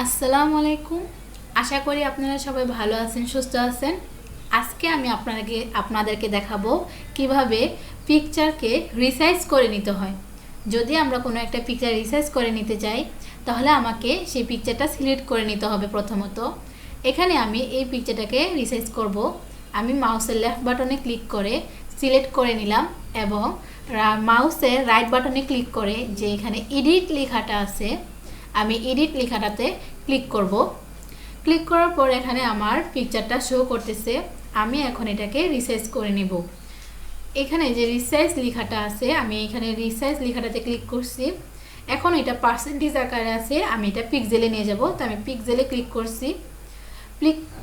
আসসালামু আলাইকুম। আশা করি আপনারা সবাই ভালো আছেন, সুস্থ আছেন। আজকে আমি আপনাদেরকে দেখাবো কিভাবে পিকচারকে রিসাইজ করে নিতে হয়। যদি আমরা কোনো একটা পিকচার রিসাইজ করে নিতে চাই তাহলে আমাকে সেই পিকচারটা সিলেক্ট করে নিতে হবে। প্রথমত এখানে আমি এই পিকচারটাকে রিসাইজ করব। আমি মাউসের লেফট বাটনে ক্লিক করে সিলেক্ট করে নিলাম এবং মাউসের রাইট বাটনে ক্লিক করে যে এখানে এডিট লেখাটা আছে, আমি এডিট লেখাটাতে ক্লিক করব। ক্লিক করার পর এখানে আমার পিকচারটা শো করতেছে। আমি এখন এটাকে রিসাইজ করে নিব। এখানে যে রিসাইজ লেখাটা আছে, আমি এখানে রিসাইজ লেখাটাতে ক্লিক করছি। এখন এটা পার্সেন্টেজ আকারে আছে, আমি এটা পিক্সেলে নিয়ে যাব। তো আমি পিক্সেলে ক্লিক করছি।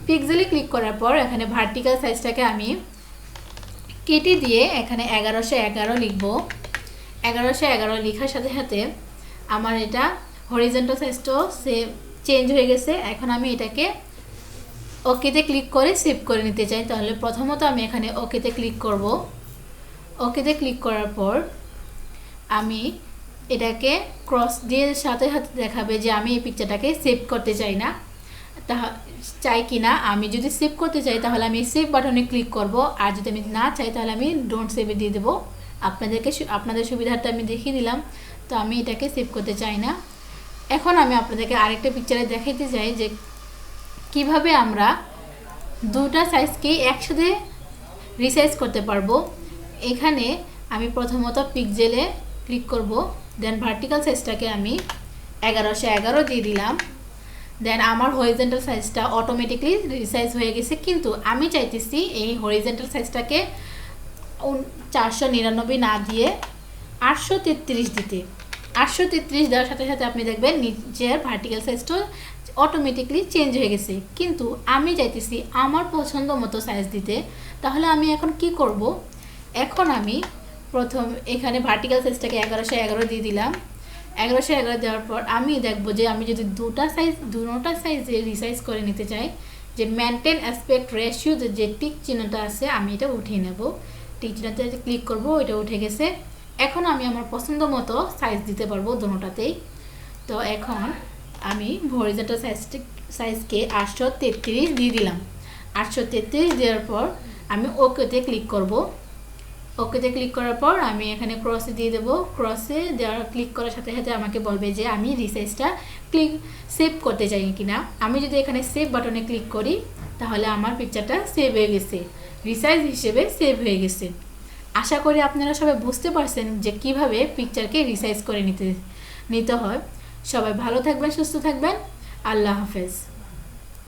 পিক্সেলে ক্লিক করার পর এখানে ভার্টিক্যাল সাইজটাকে আমি কেটে দিয়ে এখানে 1111 লিখব। 1111 লেখার সাথে সাথে আমার এটা হরিজন্টাল সাইজটাও চেঞ্জ হয়ে গেছে। এখন আমি এটাকে ওকেতে ক্লিক করে সেভ করে নিতে চাই। তাহলে প্রথমত আমি এখানে ওকেতে ক্লিক করব। ওকেতে ক্লিক করার পর আমি এটাকে ক্রস দিয়ে সাথে সাথে দেখাবে যে আমি এই পিকচারটাকে সেভ করতে চাই না, চাই কি না। আমি যদি সেভ করতে চাই তাহলে আমি সেভ বাটনে ক্লিক করব, আর যদি আমি না চাই তাহলে আমি ডোন্ট সেভে দিয়ে দেবো। আপনাদের সুবিধার্থে আমি দেখিয়ে দিলাম। তো আমি এটাকে সেভ করতে চাই না। এখন আমি আপনাদেরকে আরেকটা পিকচারে দেখাইতে চাই যে কিভাবে আমরা দুটা সাইজকে একসাথে রিসাইজ করতে পারবো। এখানে আমি প্রথমত পিক্সেলে ক্লিক করব, দেন ভার্টিক্যাল সাইজটাকে আমি 1111 দিয়ে দিলাম। দেন আমার হরিজন্টাল সাইজটা অটোমেটিকলি রিসাইজ হয়ে গেছে, কিন্তু আমি চাইতেছি এই হরিজন্টাল সাইজটাকে 499 না দিয়ে 833 দিতে। 833 দেওয়ার সাথে সাথে আপনি দেখবেন নিচের ভার্টিক্যাল সাইজটা অটোমেটিকলি চেঞ্জ হয়ে গেছে, কিন্তু আমি চাইতেছি আমার পছন্দ মতো সাইজ দিতে। তাহলে আমি এখন কি করব? এখন আমি প্রথম এখানে ভার্টিক্যাল সাইজটাকে 1111 দিয়ে দিলাম। 1111 দেওয়ার পর আমি দেখব যে আমি যদি দুটা সাইজে রিসাইজ করে নিতে চাই, যে মেনটেন অ্যাসপেক্ট রেশিও যে টিক চিহ্নটা আছে আমি এটা উঠিয়ে নেব। টিক চিহ্নতে ক্লিক করব, এটা উঠে গেছে। এখন আমি আমার পছন্দ মতো সাইজ দিতে পারবো দুটোটাতেই। তো এখন আমি হরিজন্টাল সাইজকে 833 দিয়ে দিলাম। 833 দেওয়ার পর আমি ওকেতে ক্লিক করব। ওকেতে ক্লিক করার পর আমি এখানে ক্রসে দিয়ে দেবো। ক্রসে দেওয়ার ক্লিক করার সাথে সাথে আমাকে বলবে যে আমি রিসাইজটা সেভ করতে চাই কিনা। আমি যদি এখানে সেভ বাটনে ক্লিক করি তাহলে আমার পিকচারটা সেভ হয়ে গেছে, রিসাইজ হিসেবে সেভ হয়ে গেছে। আশা করি আপনারা সবাই বুঝতে পারছেন যে কিভাবে পিকচারকে রিসাইজ করে নিতে হয়। সবাই ভালো থাকবেন, সুস্থ থাকবেন। আল্লাহ হাফেজ।